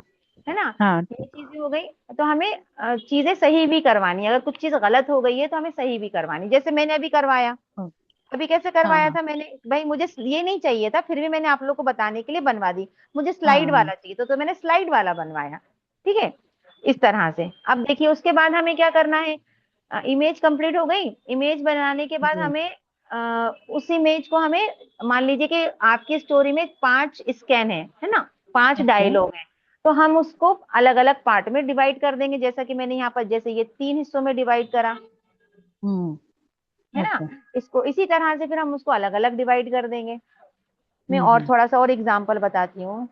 है ना, हाँ। ये चीजें हो गई। तो हमें चीजें सही भी करवानी है, अगर कुछ चीज गलत हो गई है तो हमें सही भी करवानी, जैसे मैंने अभी करवाया। हाँ। अभी कैसे हाँ। करवाया हाँ। था मैंने, भाई मुझे ये नहीं चाहिए था, फिर भी मैंने आप लोग को बताने के लिए बनवा दी, मुझे हाँ। स्लाइड हाँ। वाला चाहिए तो मैंने स्लाइड वाला बनवाया, ठीक है, इस तरह से। अब देखिए उसके बाद हमें क्या करना है, इमेज कंप्लीट हो गई, इमेज बनाने के बाद जी। हमें उस इमेज को हमें, मान लीजिए कि आपकी स्टोरी में 5 स्कैन है ना, 5 ओके। डायलॉग है, तो हम उसको अलग अलग पार्ट में डिवाइड कर देंगे, जैसा कि मैंने यहाँ पर जैसे ये 3 हिस्सों में डिवाइड करा, हम्म। है ना। ओके। इसको इसी तरह से फिर हम उसको अलग अलग डिवाइड कर देंगे। मैं और हम्म। थोड़ा सा और एग्जांपल बताती हूँ।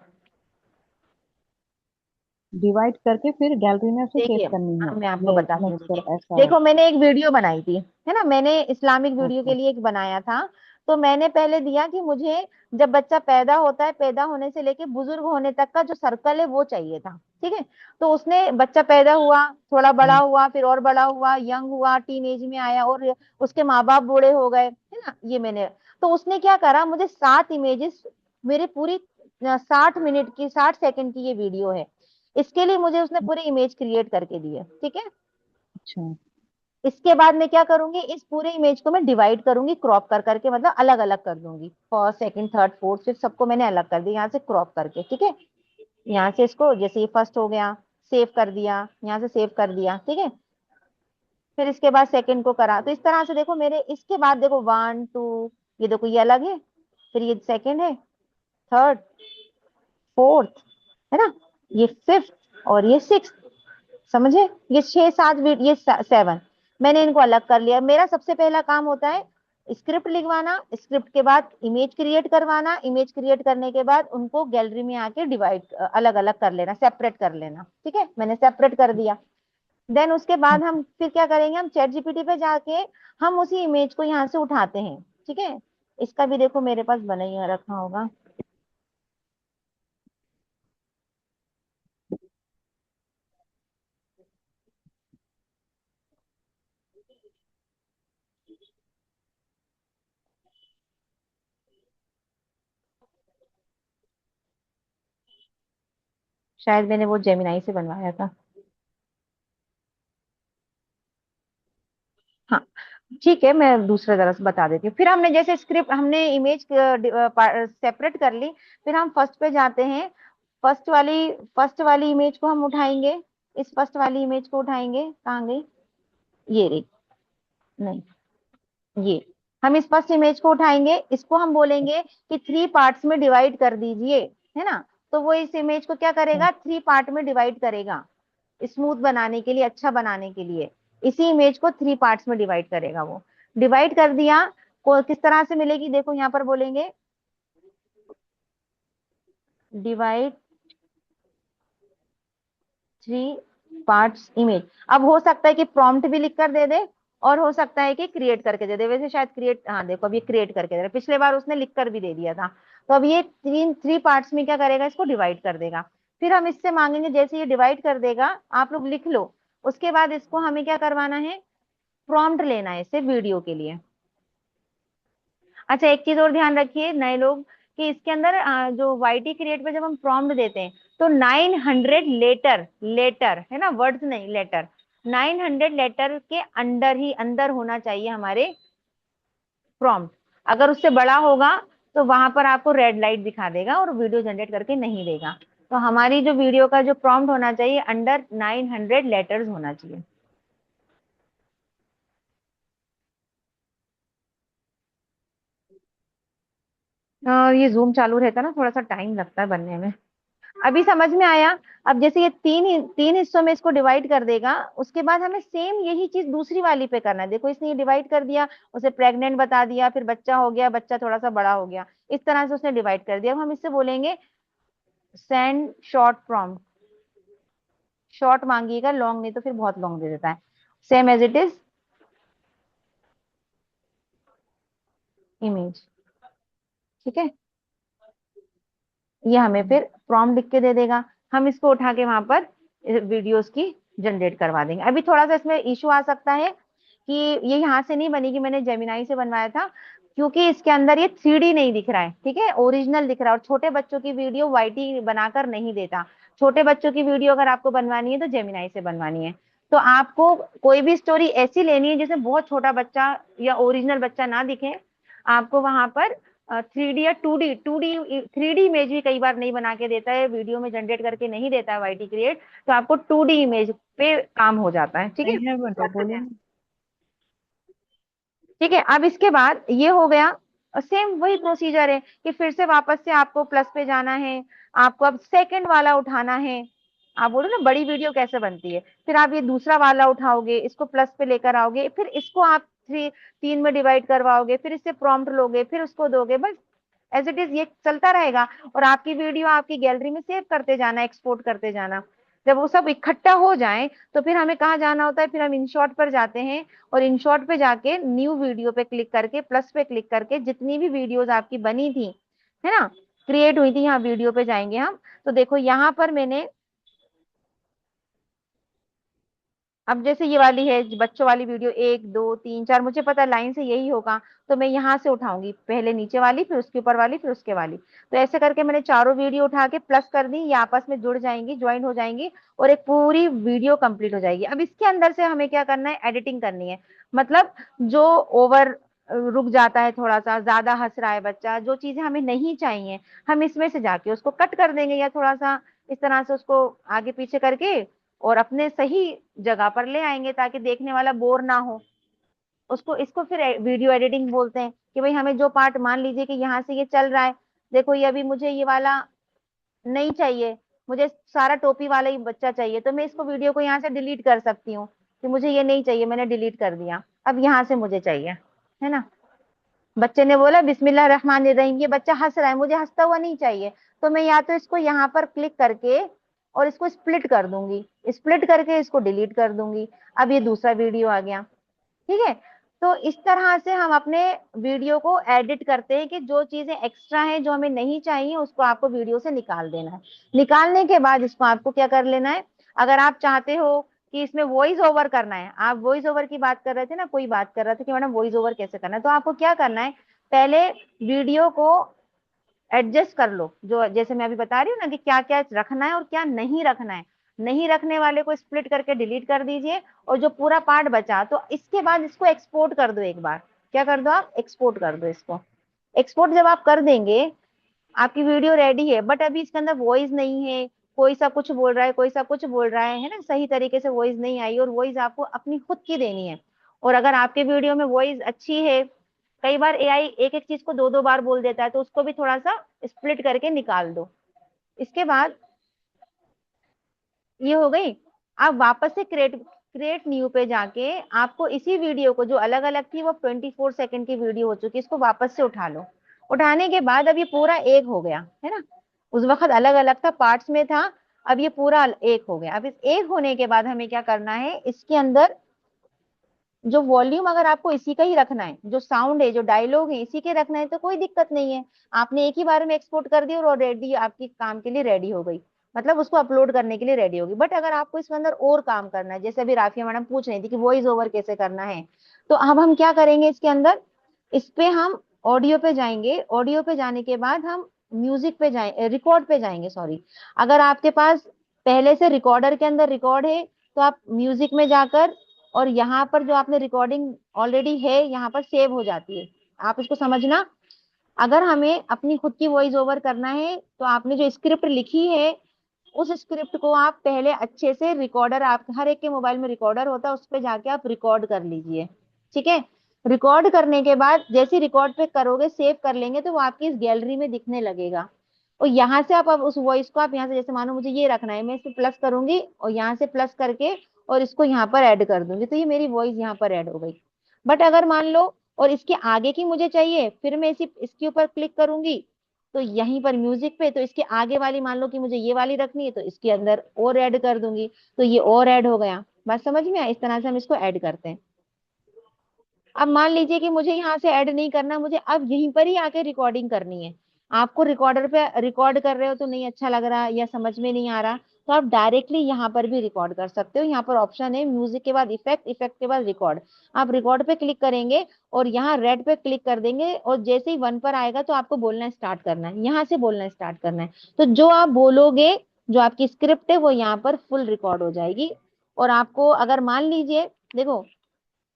डिवाइड करके फिर गैलरी में उसे सेव देखिए करनी है। अब मैं आपको ये बताती हूँ, नेक्स्ट देखिए, ऐसा है। देखो मैंने एक वीडियो बनाई थी, है ना, मैंने इस्लामिक वीडियो के ओके। लिए एक बनाया था। तो मैंने पहले दिया कि मुझे जब बच्चा पैदा होता है, पैदा होने से लेके बुजुर्ग होने तक का जो सर्कल है वो चाहिए था, ठीक है। तो उसने, बच्चा पैदा हुआ, थोड़ा बड़ा हम्म। हुआ, फिर और बड़ा हुआ, यंग हुआ, टीन एज में आया, और उसके माँ बाप बूढ़े हो गए, है ना, ये मैंने। तो उसने क्या करा, मुझे 7 इमेजेस, मेरे पूरी 60 मिनट की, 60 सेकंड की ये वीडियो है, इसके लिए मुझे उसने पूरी इमेज क्रिएट करके दी है, ठीक है। अच्छा। इसके बाद मैं क्या करूंगी, इस पूरे इमेज को मैं डिवाइड करूंगी, क्रॉप कर करके, मतलब अलग अलग कर दूंगी, first second third fourth fifth सबको मैंने अलग कर दिया यहाँ से क्रॉप करके, ठीक है। यहाँ से इसको, जैसे ये फर्स्ट हो गया, सेव कर दिया, यहाँ से सेव कर दिया, ठीक है। फिर इसके बाद सेकंड को करा, तो इस तरह से देखो मेरे, इसके बाद देखो 1 2, ये देखो ये अलग है, फिर ये सेकंड है, थर्ड, फोर्थ, है ना, ये फिफ्थ, और ये सिक्स, समझे, ये 6 7 ये 7, मैंने इनको अलग कर लिया। मेरा सबसे पहला काम होता है स्क्रिप्ट लिखवाना, स्क्रिप्ट के बाद इमेज क्रिएट करवाना, इमेज क्रिएट करने के बाद उनको गैलरी में आके डिवाइड, अलग अलग कर लेना, सेपरेट कर लेना, ठीक है, मैंने सेपरेट कर दिया। देन उसके बाद हम फिर क्या करेंगे, हम चैट जीपीटी पे जाके हम उसी इमेज को यहाँ से उठाते हैं, ठीक है। इसका भी देखो मेरे पास बना ही रखा होगा, शायद मैंने वो जेमिनाई से बनवाया था। हाँ, ठीक है, मैं दूसरा जरा से बता देती हूँ। फिर हमने जैसे स्क्रिप्ट, हमने इमेज सेपरेट कर ली। फिर हम फर्स्ट पे जाते हैं। फर्स्ट वाली इमेज को हम उठाएंगे। इस फर्स्ट वाली इमेज को उठाएंगे, कहाँ गई? ये रही। नहीं, ये। हम इस फर्स्ट इमेज को उठाएंगे, इसको हम बोलेंगे कि 3 पार्ट्स में डिवाइड कर दीजिए, है ना। तो वो इस इमेज को क्या करेगा, 3 पार्ट में डिवाइड करेगा, स्मूथ बनाने के लिए, अच्छा बनाने के लिए। इसी इमेज को 3 पार्ट्स में डिवाइड करेगा वो। डिवाइड कर दिया, को किस तरह से मिलेगी, देखो यहाँ पर बोलेंगे डिवाइड 3 पार्ट्स इमेज। अब हो सकता है कि प्रॉम्प्ट भी लिख कर दे दे, और हो सकता है कि क्रिएट करके दे दे। वैसे शायद क्रिएट, हाँ देखो अब ये क्रिएट करके दे रहा है, पिछले बार उसने लिख कर भी दे दिया था। तो अब ये 3 पार्ट्स में क्या करेगा, इसको डिवाइड कर देगा। फिर हम इससे मांगेंगे, जैसे ये डिवाइड कर देगा, आप लोग लिख लो। उसके बाद इसको हमें क्या करवाना है, प्रॉम्प्ट लेना है इससे वीडियो के लिए। अच्छा, एक चीज और ध्यान रखिए नए लोग, कि इसके अंदर जो वाईटी क्रिएट पे जब हम प्रॉम्प्ट देते हैं, तो 900 लेटर, लेटर है ना, वर्ड्स नहीं, लेटर। 900 लेटर के अंदर ही अंदर होना चाहिए हमारे प्रॉम्प्ट। अगर उससे बड़ा होगा तो वहां पर आपको रेड लाइट दिखा देगा और वीडियो जनरेट करके नहीं देगा। तो हमारी जो वीडियो का जो प्रॉम्प्ट होना चाहिए, अंडर 900 लेटर्स होना चाहिए। ये जूम चालू रहता है ना, थोड़ा सा टाइम लगता है बनने में। अभी समझ में आया? अब जैसे ये तीन हिस्सों में इसको डिवाइड कर देगा, उसके बाद हमें सेम यही चीज दूसरी वाली पे करना है। देखो इसने ये डिवाइड कर दिया, उसे प्रेग्नेंट बता दिया, फिर बच्चा हो गया, बच्चा थोड़ा सा बड़ा हो गया, इस तरह से उसने डिवाइड कर दिया। अब हम इससे बोलेंगे सेंड शॉर्ट प्रॉम्प्ट। शॉर्ट मांगिएगा, लॉन्ग नहीं तो फिर बहुत लॉन्ग दे देता है। Same as it is image, ठीक है। ये हमें फिर प्रॉम्प्ट लिख के दे देगा, हम इसको उठा के वहां पर वीडियोस की जनरेट करवा देंगे। अभी थोड़ा सा इसमें इशू आ सकता है कि ये यहाँ से नहीं बनेगी, मैंने जेमिनाई से बनवाया था, क्योंकि इसके अंदर ये 3D नहीं दिख रहा है, ठीक है, ओरिजिनल दिख रहा है। और छोटे बच्चों की वीडियो वाईटी बनाकर नहीं देता। छोटे बच्चों की वीडियो अगर आपको बनवानी है तो जेमिनाई से बनवानी है। तो आपको कोई भी स्टोरी ऐसी लेनी है जिसमें बहुत छोटा बच्चा या ओरिजिनल बच्चा ना दिखे, आपको वहां पर 3D या 2D 3D इमेज भी कई बार नहीं बना के देता है, वीडियो में जनरेट करके नहीं देता है वाईटी क्रिएट। तो आपको 2D इमेज पे काम हो जाता है, ठीक है। ठीक है, अब इसके बाद ये हो गया। सेम वही प्रोसीजर है कि फिर से वापस से आपको प्लस पे जाना है। आपको अब सेकंड वाला उठाना है। आप बोलो ना बड़ी वीडियो कैसे बनती है, फिर आप ये दूसरा वाला उठाओगे, इसको प्लस पे लेकर आओगे, फिर इसको आप 3 में डिवाइड करवाओगे, फिर इससे प्रॉम्प्ट लोगे, फिर उसको दोगे, बस एज इट इज ये चलता रहेगा। और आपकी वीडियो आपकी गैलरी में सेव करते जाना, एक्सपोर्ट करते जाना। जब वो सब इकट्ठा हो जाए तो फिर हमें कहाँ जाना होता है, फिर हम इनशॉट पर जाते हैं, और इनशॉट पे जाके न्यू वीडियो पे क्लिक करके, प्लस पे क्लिक करके, जितनी भी वीडियोस आपकी बनी थी, है ना, क्रिएट हुई थी, यहाँ वीडियो पे जाएंगे हम। तो देखो यहाँ पर मैंने, अब जैसे ये वाली है बच्चों वाली वीडियो, 1 2 3 4, मुझे पता लाइन से यही होगा, तो मैं यहाँ से उठाऊंगी, पहले नीचे वाली, फिर उसके ऊपर वाली, फिर उसके वाली। तो ऐसे करके मैंने चारों वीडियो उठा के प्लस कर दी, ये आपस में जुड़ जाएंगी, ज्वाइन हो जाएंगी, और एक पूरी वीडियो कंप्लीट हो जाएगी। अब इसके अंदर से हमें क्या करना है, एडिटिंग करनी है। मतलब जो ओवर रुक जाता है, थोड़ा सा ज्यादा हंस रहा है बच्चा, जो चीजें हमें नहीं चाहिए, हम इसमें से जाके उसको कट कर देंगे, या थोड़ा सा इस तरह से उसको आगे पीछे करके और अपने सही जगह पर ले आएंगे, ताकि देखने वाला बोर ना हो उसको। इसको फिर वीडियो एडिटिंग बोलते हैं, कि भाई हमें जो पार्ट, मान लीजिए कि यहाँ से ये चल रहा है, देखो ये अभी मुझे ये वाला नहीं चाहिए, मुझे सारा टोपी वाला ही बच्चा चाहिए, तो मैं इसको वीडियो को यहाँ से डिलीट कर सकती हूँ, कि मुझे ये नहीं चाहिए, मैंने डिलीट कर दिया, अब यहाँ से मुझे चाहिए, है ना। बच्चे ने बोला बिस्मिल्लाह रहमान रहीम, ये बच्चा हंस रहा है, मुझे हंसता हुआ नहीं चाहिए, तो मैं या तो इसको यहाँ पर क्लिक करके और इसको स्प्लिट कर दूंगी, स्प्लिट करके इसको डिलीट कर दूंगी। अब ये दूसरा वीडियो आ गया, ठीक है। तो इस तरह से हम अपने वीडियो को एडिट करते हैं, कि जो चीजें एक्स्ट्रा हैं, जो हमें नहीं चाहिए, उसको आपको वीडियो से निकाल देना है। निकालने के बाद इसको आपको क्या कर लेना है, अगर आप चाहते हो कि इसमें वॉइस ओवर करना है। आप वॉइस ओवर की बात कर रहे थे ना, कोई बात कर रहा था कि मैडम वॉइस ओवर कैसे करना है। तो आपको क्या करना है, पहले वीडियो को एडजस्ट कर लो, जो जैसे मैं अभी बता रही हूँ ना कि क्या क्या रखना है और क्या नहीं रखना है। नहीं रखने वाले को स्प्लिट करके डिलीट कर दीजिए, और जो पूरा पार्ट बचा तो इसके बाद इसको एक्सपोर्ट कर दो एक बार। क्या कर दो आप, एक्सपोर्ट कर दो इसको। एक्सपोर्ट जब आप कर देंगे, आपकी वीडियो रेडी है, बट अभी इसके अंदर वॉइस नहीं है, कोई सा कुछ बोल रहा है, कोई सा कुछ बोल रहा है ना, सही तरीके से वॉइस नहीं आई, और वॉइस आपको अपनी खुद की देनी है। और अगर आपके वीडियो में वॉइस अच्छी है, कई बार एआई एक एक चीज को दो दो बार बोल देता है, तो उसको भी थोड़ा सा स्प्लिट करके निकाल दो। इसके बाद ये हो गई। आप वापस से क्रिएट क्रिएट न्यू पे जाके आपको इसी वीडियो को, जो अलग अलग थी वो 24 सेकंड की वीडियो हो चुकी है, इसको वापस से उठा लो। उठाने के बाद अब ये पूरा एक हो गया है ना, उस वक्त अलग अलग था, पार्ट्स में था, अब ये पूरा एक हो गया। अब इस एक होने के बाद हमें क्या करना है, इसके अंदर जो वॉल्यूम अगर आपको इसी का ही रखना है, जो साउंड है, जो डायलॉग है, इसी के रखना है तो कोई दिक्कत नहीं है। आपने एक ही बार में एक्सपोर्ट कर दिया और ऑलरेडी आपकी काम के लिए रेडी हो गई, मतलब उसको अपलोड करने के लिए रेडी होगी। बट अगर आपको इसके अंदर और काम करना है, जैसे अभी राफिया मैडम पूछ रही थी कि वॉइस ओवर कैसे करना है, तो अब हम क्या करेंगे इसके अंदर, इस पे हम ऑडियो पे जाएंगे। ऑडियो पे जाने के बाद हम म्यूजिक पे जाए, रिकॉर्ड पे जाएंगे, सॉरी। अगर आपके पास पहले से रिकॉर्डर के अंदर रिकॉर्ड है, तो आप म्यूजिक में जाकर, और यहाँ पर जो आपने रिकॉर्डिंग ऑलरेडी है यहाँ पर सेव हो जाती है। आप इसको समझना, अगर हमें अपनी खुद की वॉइस ओवर करना है, तो आपने जो स्क्रिप्ट लिखी है उस स्क्रिप्ट को आप पहले अच्छे से रिकॉर्डर, आप हर एक के मोबाइल में रिकॉर्डर होता है, उस पर जाके आप रिकॉर्ड कर लीजिए। ठीक है, रिकॉर्ड करने के बाद जैसे रिकॉर्ड पे करोगे, सेव कर लेंगे, तो वो आपकी इस गैलरी में दिखने लगेगा। और यहाँ से आप अब उस वॉइस को आप यहाँ से, जैसे मानो मुझे ये रखना है, मैं इस पे प्लस करूंगी और यहाँ से प्लस करके और इसको यहाँ पर ऐड कर दूंगी, तो ये मेरी वॉइस यहाँ पर ऐड हो गई। बट अगर मान लो और इसके आगे की मुझे चाहिए, फिर मैं इसी इसके ऊपर क्लिक करूंगी, तो यहीं पर म्यूजिक पे, तो इसके आगे वाली मान लो कि मुझे ये वाली रखनी है, तो इसके अंदर और ऐड कर दूंगी, तो ये और ऐड हो गया। बात समझ में आया, इस तरह से हम इसको ऐड करते हैं। अब मान लीजिए कि मुझे यहाँ से ऐड नहीं करना, मुझे अब यहीं पर ही आके रिकॉर्डिंग करनी है। आपको रिकॉर्डर पे रिकॉर्ड कर रहे हो तो नहीं अच्छा लग रहा या समझ में नहीं आ रहा, तो आप डायरेक्टली यहाँ पर भी रिकॉर्ड कर सकते हो। यहाँ पर ऑप्शन है म्यूजिक के बाद इफेक्ट, इफेक्ट के बाद रिकॉर्ड। आप रिकॉर्ड पे क्लिक करेंगे और यहाँ रेड पे क्लिक कर देंगे, और जैसे ही 1 पर आएगा तो आपको बोलना स्टार्ट करना है, यहाँ से बोलना स्टार्ट करना है। तो जो आप बोलोगे, जो आपकी स्क्रिप्ट है, वो यहाँ पर फुल रिकॉर्ड हो जाएगी। और आपको अगर मान लीजिए, देखो,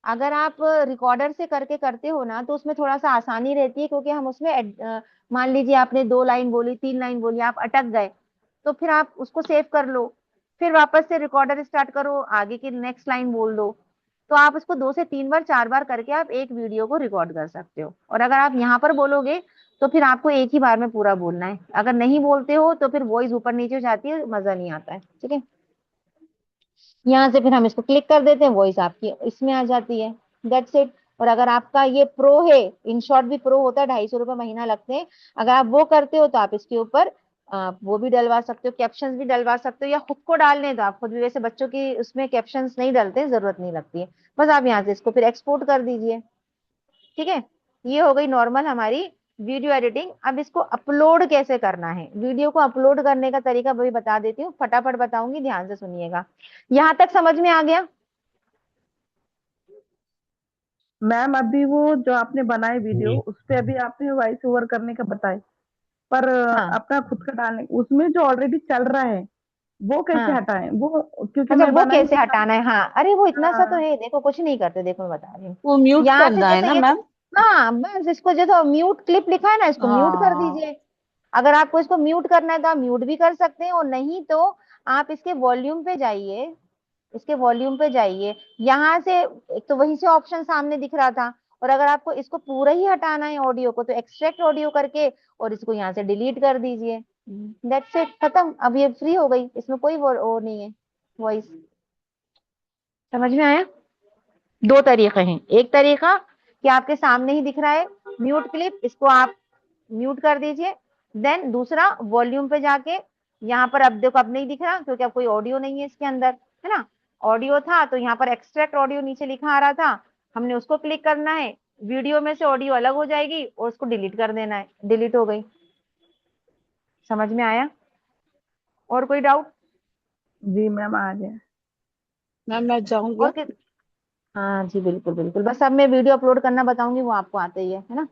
अगर आप रिकॉर्डर से करके करते हो ना, तो उसमें थोड़ा सा आसानी रहती है, क्योंकि हम उसमें मान लीजिए आपने 2 लाइन बोली, 3 लाइन बोली, आप अटक गए, तो फिर आप उसको सेव कर लो, फिर वापस से रिकॉर्डर स्टार्ट करो, आगे की नेक्स्ट लाइन बोल दो। तो आप इसको 2 से 3 बार 4 बार करके आप एक वीडियो को रिकॉर्ड कर सकते हो। और अगर आप यहाँ पर बोलोगे, तो फिर आपको एक ही बार में पूरा बोलना है। अगर नहीं बोलते हो तो फिर वॉइस ऊपर नीचे हो जाती है, मजा नहीं आता है। ठीक है, यहाँ से फिर हम इसको क्लिक कर देते हैं, वॉइस आपकी इसमें आ जाती है। That's it. और अगर आपका ये प्रो है, इन शॉर्ट भी प्रो होता है, 250 रुपये महीना लगते हैं, अगर आप वो करते हो तो आप इसके ऊपर वो भी डलवा सकते हो, कैप्शंस भी डलवा सकते हो, या खुद को डालने तो आप खुद भी, वैसे बच्चों की उसमें कैप्शंस नहीं डलते, जरूरत नहीं लगती है। बस आप यहाँ से इसको फिर एक्सपोर्ट कर दीजिए। ठीक है, ये हो गई नॉर्मल हमारी वीडियो एडिटिंग। अब इसको अपलोड कैसे करना है, वीडियो को अपलोड करने का तरीका भी बता देती हूँ, फटाफट बताऊंगी, ध्यान से सुनिएगा। यहाँ तक समझ में आ गया? मैम अभी वो जो आपने बनाए वीडियो जी। उस पे अभी आपने वॉइस ओवर करने का बताए, पर हाँ अपना खुद का डालने उसमें जो ऑलरेडी चल रहा है वो कैसे हाँ, हटाएं वो, क्योंकि अच्छा मैं वो बनाई कैसे थी हटाना है, हाँ, अरे वो इतना सा तो हाँ। है, देखो कुछ नहीं करते, देखो मैं बता रही हूँ। वो म्यूट यहाँ से करना है जैसे ना ये, मैम? हाँ बस इसको, जैसे म्यूट क्लिप लिखा है ना, इसको म्यूट कर हाँ। दीजिए। अगर आपको इसको म्यूट करना है तो आप म्यूट भी कर सकते हैं, और नहीं तो आप इसके वॉल्यूम पे जाइए, इसके वॉल्यूम पे जाइए, यहाँ से एक तो वहीं से ऑप्शन सामने दिख रहा था। और अगर आपको इसको पूरा ही हटाना है ऑडियो को, तो एक्सट्रैक्ट ऑडियो करके और इसको यहाँ से डिलीट कर दीजिए। दैट्स इट, खत्म। अब ये फ्री हो गई, इसमें कोई वो नहीं है वॉइस। समझ में आया? 2 तरीके हैं, एक तरीका कि आपके सामने ही दिख रहा है म्यूट क्लिप, इसको आप म्यूट कर दीजिए। देन दूसरा, वॉल्यूम पे जाके, यहाँ पर अब देखो अब नहीं दिख रहा, क्योंकि अब कोई ऑडियो नहीं है इसके अंदर, है ना। ऑडियो था तो यहाँ पर एक्सट्रैक्ट ऑडियो नीचे लिखा आ रहा था, हमने उसको क्लिक करना है, वीडियो में से ऑडियो अलग हो जाएगी और उसको डिलीट कर देना है, डिलीट हो गई। समझ में आया? और कोई डाउट? जी मैम आ गया। मैम मैं जाऊंगी और हाँ जी, बिल्कुल बिल्कुल, बस अब मैं वीडियो अपलोड करना बताऊंगी, वो आपको आता ही है ना।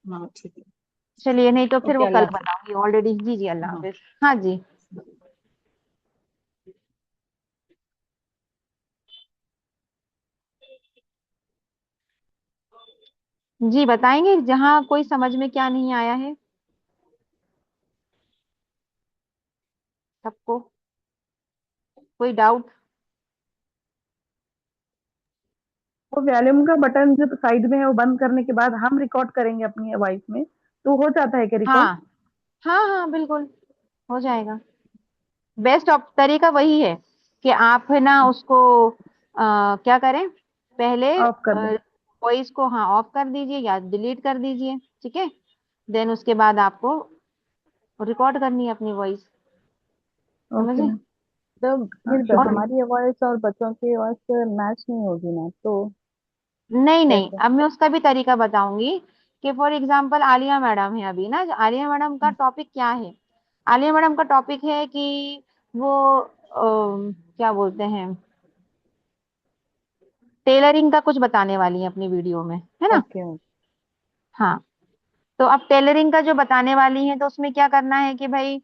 हाँ ठीक है। चलिए, नहीं तो फिर ओके, वो कल अल्लाह हाफिज। बताऊंगी ऑलरेडी। जी जी, अल्लाह हाँ। हाफिज। हाँ जी। जी बताएंगे, जहाँ कोई समझ में क्या नहीं आया है सबको, कोई डाउट? वो वॉल्यूम का बटन जो साइड में है वो बंद करने के बाद हम रिकॉर्ड करेंगे अपनी वॉइस में, तो हो जाता है क्या रिकॉर्ड? हाँ हाँ हाँ, बिल्कुल हो जाएगा। बेस्ट तरीका वही है कि आप है ना उसको क्या करें, पहले ऑफ कर दें। वॉइस को हाँ ऑफ कर दीजिए या डिलीट कर दीजिए, ठीक है। देन उसके बाद आपको रिकॉर्ड करनी है अपनी वॉइस, ओके समझे। मैम। तो हाँ फिर और शुक्रिया। हमारी वॉइस और बच्चों की वॉइस मैच नहीं होगी ना, तो नहीं नहीं, कैसे? अब मैं उसका भी तरीका बताऊंगी कि फॉर एग्जांपल आलिया मैडम है अभी ना, आलिया मैडम का टॉपिक क्या है। आलिया मैडम का टॉपिक है कि वो क्या बोलते हैं, टेलरिंग का कुछ बताने वाली है अपनी वीडियो में, है ना। ओके। हाँ, तो अब टेलरिंग का जो बताने वाली है तो उसमें क्या करना है कि भाई